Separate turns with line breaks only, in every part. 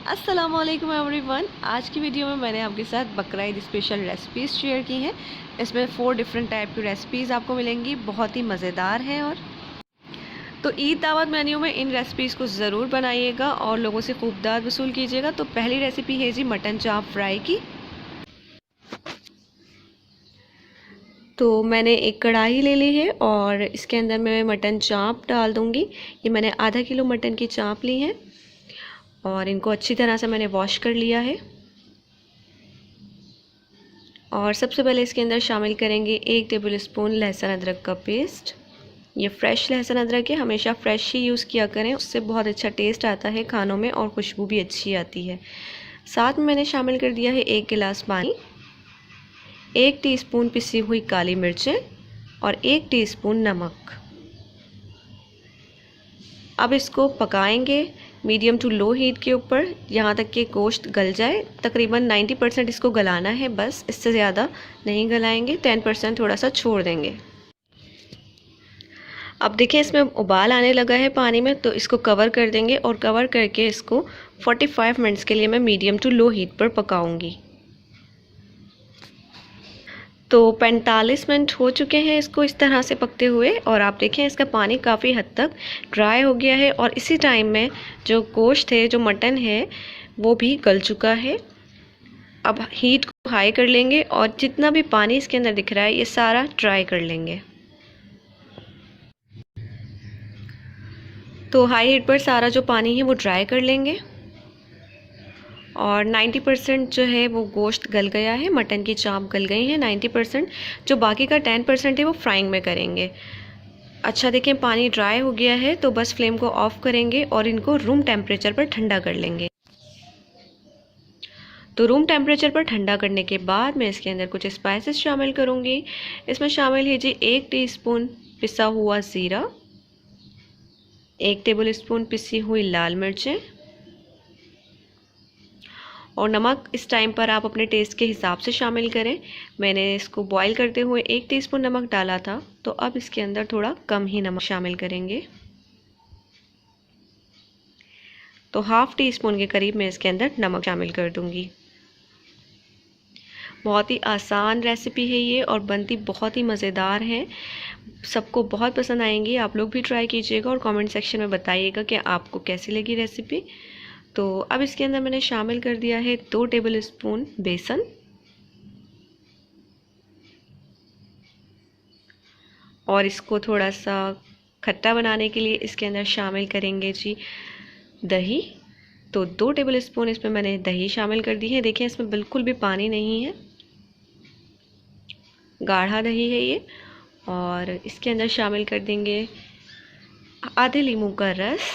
अस्सलामुअलैकुम एवरीवन। आज की वीडियो में मैंने आपके साथ बकरा ईद स्पेशल रेसिपीज़ शेयर की हैं। इसमें 4 डिफरेंट टाइप की रेसिपीज़ आपको मिलेंगी, बहुत ही मज़ेदार हैं। और तो ईद दावत मेन्यू में इन रेसिपीज़ को ज़रूर बनाइएगा और लोगों से खूब दाद वसूल कीजिएगा। तो पहली रेसिपी है जी मटन चाप फ्राई की। तो मैंने एक कढ़ाई ले ली है और इसके अंदर मैं मटन चाप डाल दूँगी। ये मैंने आधा किलो मटन की चाप ली है और इनको अच्छी तरह से मैंने वॉश कर लिया है। और सबसे पहले इसके अंदर शामिल करेंगे 1 टेबल स्पून लहसुन अदरक का पेस्ट। ये फ्रेश लहसुन अदरक है, हमेशा फ्रेश ही यूज़ किया करें, उससे बहुत अच्छा टेस्ट आता है खानों में और खुशबू भी अच्छी आती है। साथ में मैंने शामिल कर दिया है 1 गिलास पानी, 1 टीस्पून पिसी हुई काली मिर्चें और 1 टीस्पून नमक। अब इसको पकाएंगे मीडियम टू लो हीट के ऊपर यहाँ तक कि गोश्त गल जाए। तकरीबन 90% इसको गलाना है, बस इससे ज़्यादा नहीं गलाएंगे। 10% थोड़ा सा छोड़ देंगे। अब देखिए इसमें उबाल आने लगा है पानी में, तो इसको कवर कर देंगे और कवर करके इसको 45 मिनट्स के लिए मैं मीडियम टू लो हीट पर पकाऊंगी। तो 45 मिनट हो चुके हैं इसको इस तरह से पकते हुए और आप देखें इसका पानी काफ़ी हद तक ड्राई हो गया है और इसी टाइम में जो गोश्त है, जो मटन है, वो भी गल चुका है। अब हीट को हाई कर लेंगे और जितना भी पानी इसके अंदर दिख रहा है ये सारा ड्राई कर लेंगे। तो हाई हीट पर सारा जो पानी है वो ड्राई कर लेंगे और 90% जो है वो गोश्त गल गया है, मटन की चाप गल गई है 90%। जो बाकी का 10% है वो फ्राइंग में करेंगे। अच्छा देखें पानी ड्राई हो गया है, तो बस फ्लेम को ऑफ करेंगे और इनको रूम टेम्परेचर पर ठंडा कर लेंगे। तो रूम टेम्परेचर पर ठंडा करने के बाद मैं इसके अंदर कुछ स्पाइसेस शामिल करूँगी। इसमें शामिल है जी 1 टीस्पून पिसा हुआ ज़ीरा, 1 टेबल स्पून पिसी हुई लाल मिर्चें और नमक इस टाइम पर आप अपने टेस्ट के हिसाब से शामिल करें। मैंने इसको बॉईल करते हुए 1 टीस्पून नमक डाला था, तो अब इसके अंदर थोड़ा कम ही नमक शामिल करेंगे। तो हाफ़ टी स्पून के करीब मैं इसके अंदर नमक शामिल कर दूंगी। बहुत ही आसान रेसिपी है ये और बनती बहुत ही मज़ेदार है। सबको बहुत पसंद आएंगी। आप लोग भी ट्राई कीजिएगा और कमेंट सेक्शन में बताइएगा कि आपको कैसी लगी रेसिपी। तो अब इसके अंदर मैंने शामिल कर दिया है 2 टेबल स्पून बेसन और इसको थोड़ा सा खट्टा बनाने के लिए इसके अंदर शामिल करेंगे जी दही। तो 2 टेबल स्पून इसमें मैंने दही शामिल कर दी है। देखिए इसमें बिल्कुल भी पानी नहीं है, गाढ़ा दही है ये। और इसके अंदर शामिल कर देंगे आधे नींबू का रस,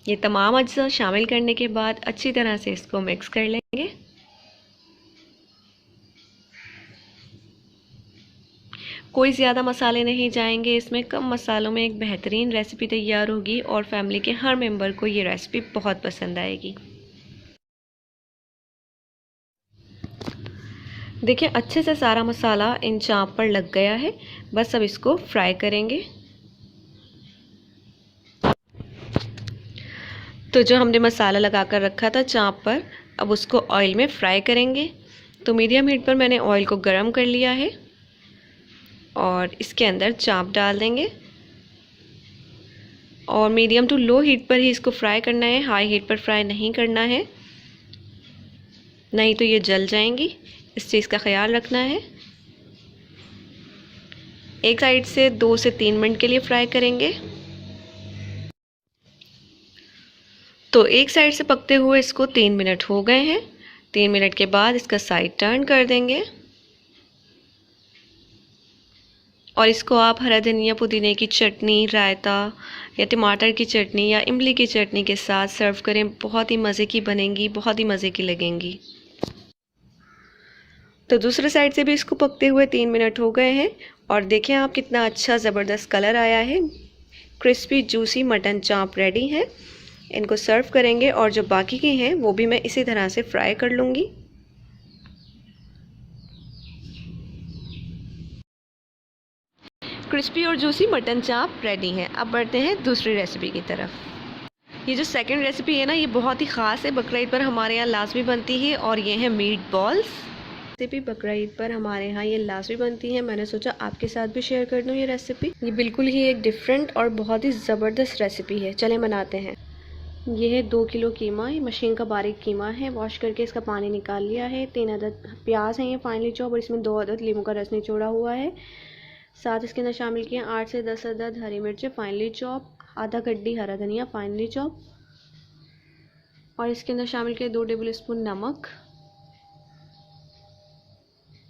ये तमाम अज्जा शामिल करने के बाद अच्छी तरह से इसको मिक्स कर लेंगे। कोई ज़्यादा मसाले नहीं जाएंगे इसमें, कम मसालों में एक बेहतरीन रेसिपी तैयार होगी और फैमिली के हर मेंबर को ये रेसिपी बहुत पसंद आएगी। देखिए अच्छे से सारा मसाला इन चाप पर लग गया है, बस अब इसको फ्राई करेंगे। तो जो हमने मसाला लगा कर रखा था चाप पर, अब उसको ऑयल में फ्राई करेंगे। तो मीडियम हीट पर मैंने ऑयल को गर्म कर लिया है और इसके अंदर चाप डाल देंगे और मीडियम टू लो हीट पर ही इसको फ्राई करना है, हाई हीट पर फ्राई नहीं करना है, नहीं तो ये जल जाएंगी। इस चीज़ का ख्याल रखना है। एक साइड से 2 से 3 मिनट के लिए फ्राई करेंगे। तो एक साइड से पकते हुए इसको 3 मिनट हो गए हैं। 3 मिनट के बाद इसका साइड टर्न कर देंगे और इसको आप हरा धनिया पुदीने की चटनी, रायता या टमाटर की चटनी या इमली की चटनी के साथ सर्व करें। बहुत ही मज़े की बनेंगी, बहुत ही मज़े की लगेंगी। तो दूसरे साइड से भी इसको पकते हुए 3 मिनट हो गए हैं और देखें आप कितना अच्छा ज़बरदस्त कलर आया है। क्रिस्पी जूसी मटन चाप रेडी है। इनको सर्व करेंगे और जो बाकी के हैं वो भी मैं इसी तरह से फ्राई कर लूँगी। क्रिस्पी और जूसी मटन चाप रेडी है। अब बढ़ते हैं दूसरी रेसिपी की तरफ। ये जो सेकंड रेसिपी है ना, ये बहुत ही ख़ास है, बकरा ईद पर हमारे यहाँ लाजमी बनती है, और ये है मीट बॉल्स। रेसिपी बकरा ईद पर हमारे यहाँ ये लाजमी बनती है। मैंने सोचा आपके साथ भी शेयर कर दूँ ये रेसिपी। ये बिल्कुल ही एक डिफरेंट और बहुत ही ज़बरदस्त रेसिपी है। चलें बनाते हैं। ये है 2 किलो कीमा। ये मशीन का बारीक कीमा है। वॉश करके इसका पानी निकाल लिया है। 3 अदद प्याज हैं ये फाइनली चॉप, और इसमें 2 अदद नींबू का रस निचोड़ा हुआ है। साथ इसके अंदर शामिल किए 8 से 10 अदद हरी मिर्चें फाइनली चॉप, आधा गड्डी हरा धनिया फाइनली चॉप, और इसके अंदर शामिल किए 2 टेबल स्पून नमक,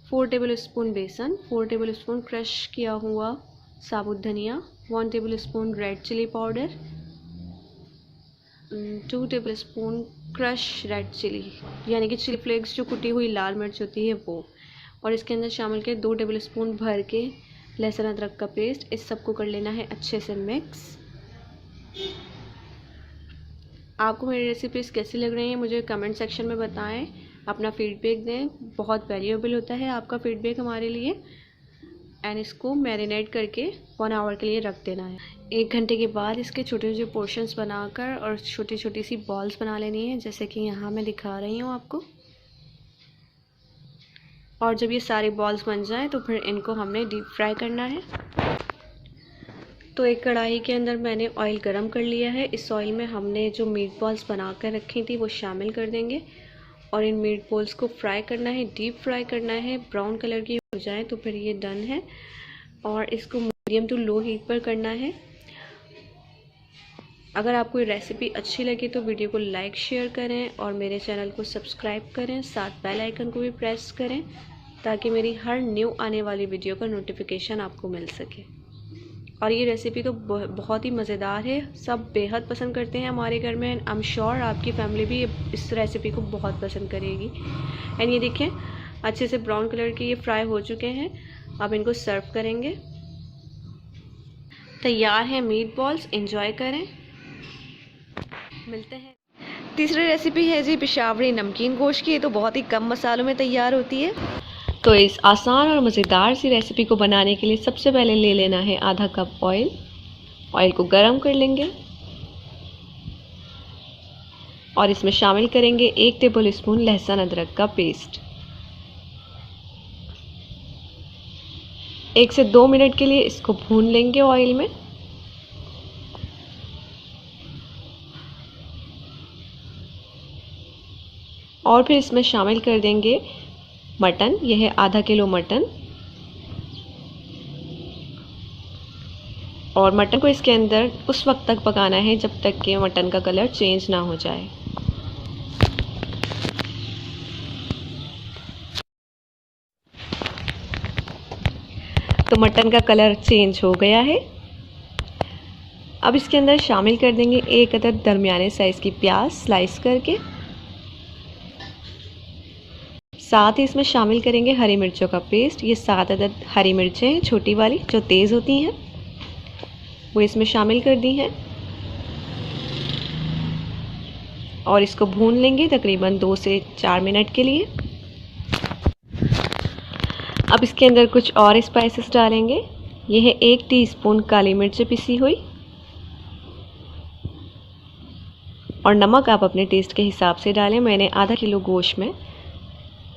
4 टेबल स्पून बेसन, 4 टेबल स्पून क्रश किया हुआ साबुत धनिया, 1 tablespoon red chilli powder, 2 tablespoon crush red chilli यानी कि चिली फ्लेक्स जो कुटी हुई लाल मिर्च होती है वो, और इसके अंदर शामिल किए 2 टेबल स्पून भर के लहसुन अदरक का पेस्ट। इस सबको कर लेना है अच्छे से मिक्स। आपको मेरी रेसिपीज़ कैसी लग रही हैं मुझे कमेंट सेक्शन में बताएं, अपना फीडबैक दें। बहुत वैल्यूएबल होता है आपका फीडबैक हमारे लिए। एंड इसको मैरिनेट करके 1 आवर के लिए रख देना है। 1 घंटे के बाद इसके छोटे छोटे पोर्शंस बनाकर और छोटी छोटी सी बॉल्स बना लेनी है, जैसे कि यहाँ मैं दिखा रही हूँ आपको। और जब ये सारी बॉल्स बन जाएं तो फिर इनको हमने डीप फ्राई करना है। तो एक कढ़ाई के अंदर मैंने ऑयल गरम कर लिया है। इस ऑयल में हमने जो मीट बॉल्स बना कर रखी थी वो शामिल कर देंगे, और इन मीट बॉल्स को फ्राई करना है, डीप फ्राई करना है। ब्राउन कलर की हो जाए तो फिर ये डन है, और इसको मीडियम टू लो हीट पर करना है। अगर आपको ये रेसिपी अच्छी लगी तो वीडियो को लाइक शेयर करें और मेरे चैनल को सब्सक्राइब करें, साथ बेल आइकन को भी प्रेस करें ताकि मेरी हर न्यू आने वाली वीडियो का नोटिफिकेशन आपको मिल सके। और ये रेसिपी तो बहुत ही मज़ेदार है, सब बेहद पसंद करते हैं हमारे घर में। आई एम श्योर आपकी फैमिली भी इस रेसिपी को बहुत पसंद करेगी। एंड ये देखें अच्छे से ब्राउन कलर के ये फ्राई हो चुके हैं। अब इनको सर्व करेंगे। तैयार है मीट बॉल्स, एंजॉय करें। मिलते हैं। तीसरी रेसिपी है जी पेशावरी नमकीन गोश्त की। ये तो बहुत ही कम मसालों में तैयार होती है। तो इस आसान और मज़ेदार सी रेसिपी को बनाने के लिए सबसे पहले ले लेना है आधा कप ऑयल। ऑयल को गरम कर लेंगे और इसमें शामिल करेंगे 1 टेबल स्पून लहसुन अदरक का पेस्ट। 1 से 2 मिनट के लिए इसको भून लेंगे ऑयल में। और फिर इसमें शामिल कर देंगे मटन। यह है आधा किलो मटन, और मटन को इसके अंदर उस वक्त तक पकाना है जब तक कि मटन का कलर चेंज ना हो जाए। तो मटन का कलर चेंज हो गया है। अब इसके अंदर शामिल कर देंगे 1 अदद दरमियाने साइज़ की प्याज स्लाइस करके। साथ ही इसमें शामिल करेंगे हरी मिर्चों का पेस्ट। ये 7 अदद हरी मिर्चें हैं, छोटी वाली जो तेज़ होती हैं, वो इसमें शामिल कर दी हैं। और इसको भून लेंगे तकरीबन 2 से 4 मिनट के लिए। अब इसके अंदर कुछ और स्पाइसेस डालेंगे। ये है 1 टीस्पून काली मिर्च पिसी हुई, और नमक आप अपने टेस्ट के हिसाब से डालें। मैंने आधा किलो गोश्त में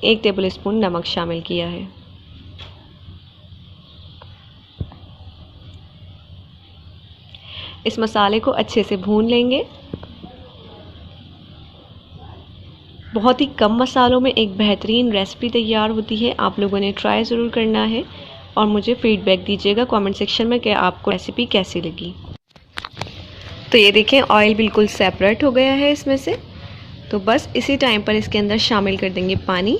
1 टेबल स्पून नमक शामिल किया है। इस मसाले को अच्छे से भून लेंगे। बहुत ही कम मसालों में एक बेहतरीन रेसिपी तैयार होती है। आप लोगों ने ट्राई ज़रूर करना है और मुझे फीडबैक दीजिएगा कमेंट सेक्शन में कि आपको रेसिपी कैसी लगी। तो ये देखें ऑयल बिल्कुल सेपरेट हो गया है इसमें से। तो बस इसी टाइम पर इसके अंदर शामिल कर देंगे पानी।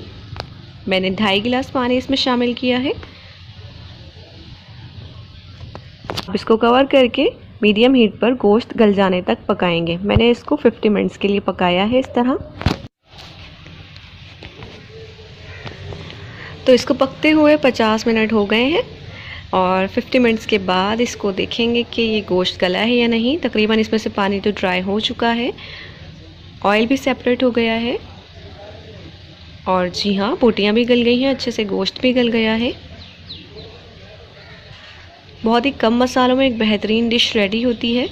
मैंने 2.5 गिलास पानी इसमें शामिल किया है। अब इसको कवर करके मीडियम हीट पर गोश्त गल जाने तक पकाएंगे। मैंने इसको 50 मिनट्स के लिए पकाया है इस तरह। तो इसको पकते हुए 50 मिनट हो गए हैं, और 50 मिनट्स के बाद इसको देखेंगे कि ये गोश्त गला है या नहीं। तकरीबन इसमें से पानी तो ड्राई हो चुका है, ऑयल भी सेपरेट हो गया है, और जी हाँ बोटियाँ भी गल गई हैं अच्छे से, गोश्त भी गल गया है। बहुत ही कम मसालों में एक बेहतरीन डिश रेडी होती है।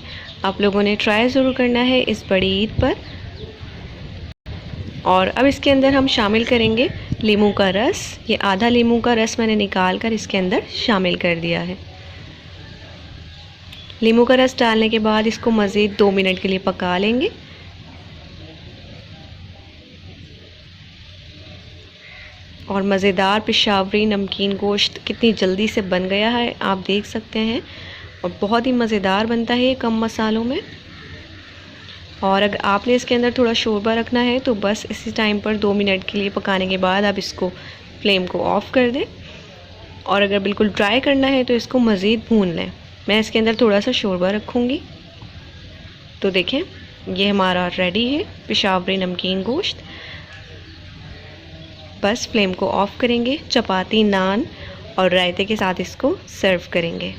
आप लोगों ने ट्राई ज़रूर करना है इस बड़ी ईद पर। और अब इसके अंदर हम शामिल करेंगे नींबू का रस। ये आधा नींबू का रस मैंने निकाल कर इसके अंदर शामिल कर दिया है। नींबू का रस डालने के बाद इसको मज़ीद 2 मिनट के लिए पका लेंगे। और मज़ेदार पेशावरी नमकीन गोश्त कितनी जल्दी से बन गया है आप देख सकते हैं। और बहुत ही मज़ेदार बनता है ये कम मसालों में। और अगर आपने इसके अंदर थोड़ा शोरबा रखना है तो बस इसी टाइम पर 2 मिनट के लिए पकाने के बाद आप इसको फ्लेम को ऑफ़ कर दें। और अगर बिल्कुल ड्राई करना है तो इसको मज़ीद भून लें। मैं इसके अंदर थोड़ा सा शोरबा रखूँगी। तो देखें ये हमारा रेडी है पेशावरी नमकीन गोश्त। बस फ्लेम को ऑफ़ करेंगे, चपाती, नान और रायते के साथ इसको सर्व करेंगे।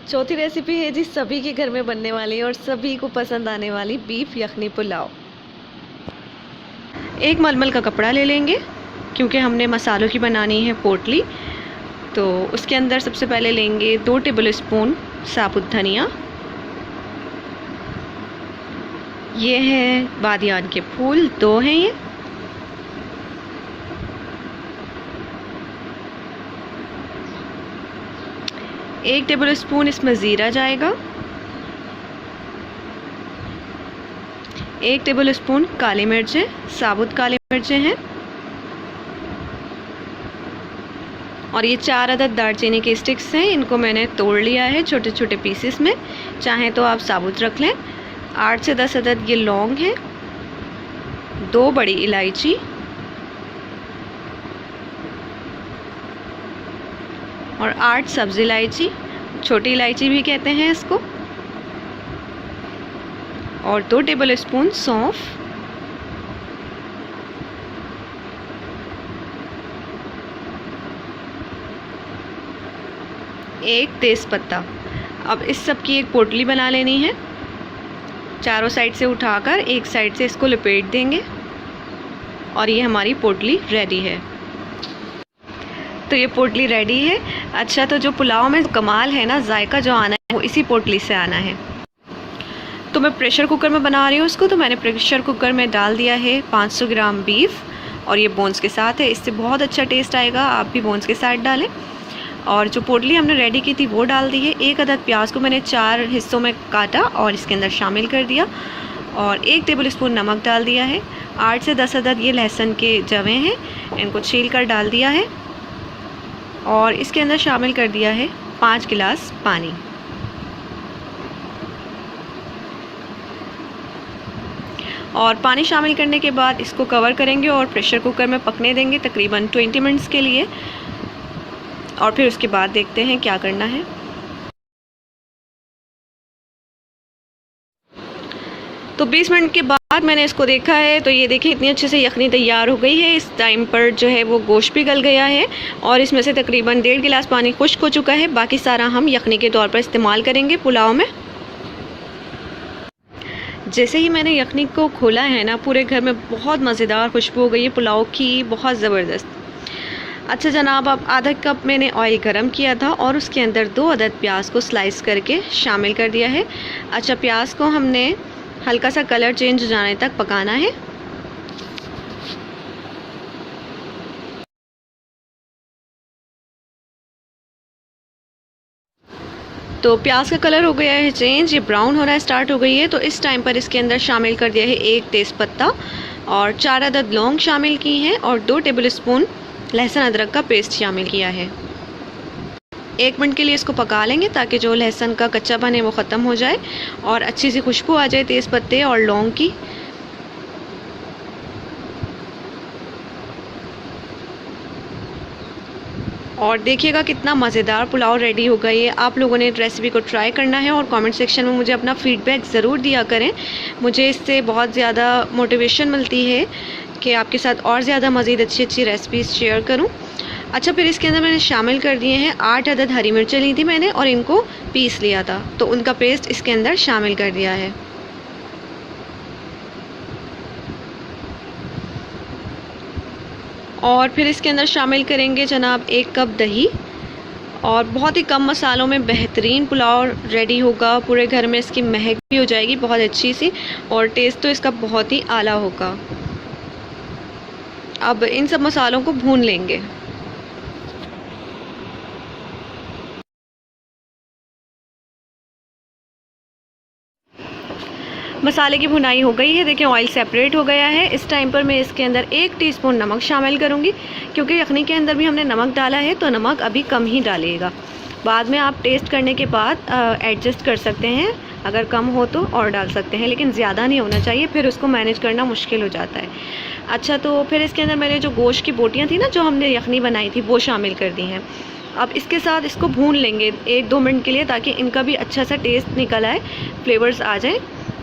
चौथी रेसिपी है जी सभी के घर में बनने वाली और सभी को पसंद आने वाली बीफ यखनी पुलाव। एक मलमल का कपड़ा ले लेंगे क्योंकि हमने मसालों की बनानी है पोटली। तो उसके अंदर सबसे पहले लेंगे 2 टेबल स्पून साबुत धनिया। ये है बादियान के फूल, 2 हैं ये। एक टेबल स्पून इसमें ज़ीरा जाएगा। 1 टेबल स्पून काली मिर्चें, साबुत काली मिर्चें हैं। और ये 4 अदद दालचीनी के स्टिक्स हैं। इनको मैंने तोड़ लिया है छोटे छोटे पीसेस में, चाहें तो आप साबुत रख लें। 8 से 10 अदद ये लौंग हैं। 2 बड़ी इलायची और 8 सब्ज़ इलायची, छोटी इलायची भी कहते हैं इसको। और 2 टेबल स्पून सौंफ, 1 तेज़पत्ता। अब इस सब की एक पोटली बना लेनी है। चारों साइड से उठाकर एक साइड से इसको लपेट देंगे और ये हमारी पोटली रेडी है। तो ये पोटली रेडी है। अच्छा, तो जो पुलाव में कमाल है ना, जायका जो आना है वो इसी पोटली से आना है। तो मैं प्रेशर कुकर में बना रही हूँ इसको। तो मैंने प्रेशर कुकर में डाल दिया है 500 ग्राम बीफ और ये बोन्स के साथ है। इससे बहुत अच्छा टेस्ट आएगा, आप भी बोन्स के साथ डालें। और जो पोटली हमने रेडी की थी वो डाल दी है। 1 अदद प्याज को मैंने 4 हिस्सों में काटा और इसके अंदर शामिल कर दिया। और 1 टेबल स्पून नमक डाल दिया है। 8 से 10 अदद ये लहसुन के जवे हैं, इनको छील कर डाल दिया है। और इसके अंदर शामिल कर दिया है 5 गिलास पानी। और पानी शामिल करने के बाद इसको कवर करेंगे और प्रेशर कुकर में पकने देंगे तकरीबन 20 मिनट्स के लिए। और फिर उसके बाद देखते हैं क्या करना है। तो 20 मिनट के बाद मैंने इसको देखा है तो ये देखें इतनी अच्छे से यखनी तैयार हो गई है। इस टाइम पर जो है वो गोश्त भी गल गया है और इसमें से तकरीबन 1.5 गिलास पानी खुश्क हो चुका है। बाकी सारा हम यखनी के तौर पर इस्तेमाल करेंगे पुलाव में। जैसे ही मैंने यखनी को खोला है ना, पूरे घर में बहुत मज़ेदार खुशबू हो गई है पुलाव की, बहुत ज़बरदस्त। अच्छा जनाब, अब आधा कप मैंने ऑयल गरम किया था और उसके अंदर 2 अदद प्याज को स्लाइस करके शामिल कर दिया है। अच्छा, प्याज को हमने हल्का सा कलर चेंज हो जाने तक पकाना है। तो प्याज का कलर हो गया है चेंज, ये ब्राउन होना स्टार्ट हो गई है। तो इस टाइम पर इसके अंदर शामिल कर दिया है 1 तेज़पत्ता और 4 अदद लौंग शामिल की हैं और 2 टेबल स्पून लहसुन अदरक का पेस्ट शामिल किया है। 1 मिनट के लिए इसको पका लेंगे ताकि जो लहसुन का कच्चापन है वो ख़त्म हो जाए और अच्छी सी खुशबू आ जाए तेज़ पत्ते और लौंग की। और देखिएगा कितना मज़ेदार पुलाव रेडी हो गई है। आप लोगों ने रेसिपी को ट्राई करना है और कमेंट सेक्शन में मुझे अपना फ़ीडबैक ज़रूर दिया करें। मुझे इससे बहुत ज़्यादा मोटिवेशन मिलती है कि आपके साथ और ज़्यादा मज़ीद अच्छी अच्छी रेसिपीज़ शेयर करूं। अच्छा, फिर इसके अंदर मैंने शामिल कर दिए हैं 8 अदद हरी मिर्चें ली थी मैंने और इनको पीस लिया था, तो उनका पेस्ट इसके अंदर शामिल कर दिया है। और फिर इसके अंदर शामिल करेंगे जनाब 1 कप दही, और बहुत ही कम मसालों में बेहतरीन पुलाव रेडी होगा। पूरे घर में इसकी महक भी हो जाएगी बहुत अच्छी सी, और टेस्ट तो इसका बहुत ही आला होगा। अब इन सब मसालों को भून लेंगे। मसाले की भुनाई हो गई है, देखिए ऑयल सेपरेट हो गया है। इस टाइम पर मैं इसके अंदर 1 टीस्पून नमक शामिल करूंगी, क्योंकि यखनी के अंदर भी हमने नमक डाला है, तो नमक अभी कम ही डालिएगा। बाद में आप टेस्ट करने के बाद एडजस्ट कर सकते हैं, अगर कम हो तो और डाल सकते हैं, लेकिन ज़्यादा नहीं होना चाहिए, फिर उसको मैनेज करना मुश्किल हो जाता है। अच्छा, तो फिर इसके अंदर मैंने जो गोश्त की बोटियाँ थी ना, जो हमने यखनी बनाई थी, वो शामिल कर दी हैं। अब इसके साथ इसको भून लेंगे 1-2 मिनट के लिए, ताकि इनका भी अच्छा सा टेस्ट निकल आए, फ्लेवर्स आ जाए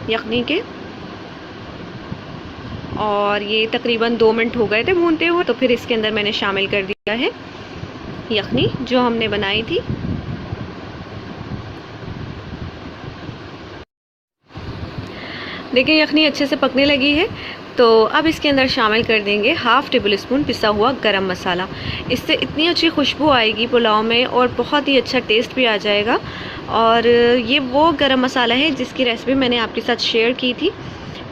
यखनी के। और ये तकरीबन 2 मिनट हो गए थे भूनते हुए, तो फिर इसके अंदर मैंने शामिल कर दिया है यखनी जो हमने बनाई थी। देखिए यखनी अच्छे से पकने लगी है, तो अब इसके अंदर शामिल कर देंगे 1/2 टेबल स्पून पिसा हुआ गरम मसाला। इससे इतनी अच्छी खुशबू आएगी पुलाव में और बहुत ही अच्छा टेस्ट भी आ जाएगा। और ये वो गरम मसाला है जिसकी रेसिपी मैंने आपके साथ शेयर की थी।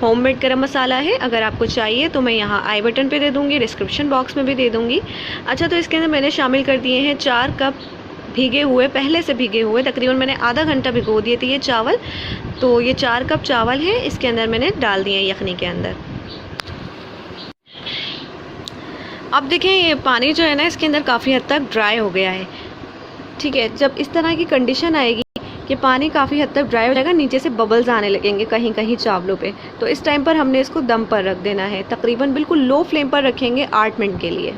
होममेड गरम मसाला है, अगर आपको चाहिए तो मैं यहाँ आई बटन पे दे दूँगी, डिस्क्रिप्शन बॉक्स में भी दे दूँगी। अच्छा, तो इसके अंदर मैंने शामिल कर दिए हैं 4 कप भीगे हुए, पहले से भीगे हुए, तकरीबन मैंने आधा घंटा भिगो दिए थे ये चावल। तो ये 4 कप चावल हैं, इसके अंदर मैंने डाल दिए हैं यखनी के अंदर। अब देखें ये पानी जो है ना, इसके अंदर काफ़ी हद तक ड्राई हो गया है। ठीक है, जब इस तरह की कंडीशन आएगी कि पानी काफ़ी हद तक ड्राई हो जाएगा, नीचे से बबल्स आने लगेंगे कहीं कहीं चावलों पे, तो इस टाइम पर हमने इसको दम पर रख देना है। तकरीबन बिल्कुल लो फ्लेम पर रखेंगे 8 मिनट के लिए।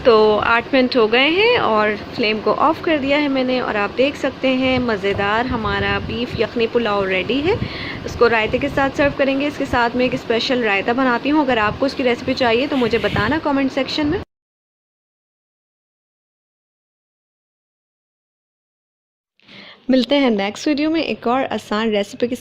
तो 8 मिनट हो गए हैं और फ्लेम को ऑफ़ कर दिया है मैंने, और आप देख सकते हैं मज़ेदार हमारा बीफ यखनी पुलाव रेडी है। इसको रायते के साथ सर्व करेंगे। इसके साथ मैं एक स्पेशल रायता बनाती हूँ, अगर आपको इसकी रेसिपी चाहिए तो मुझे बताना कमेंट सेक्शन में। मिलते हैं नेक्स्ट वीडियो में एक और आसान रेसिपी के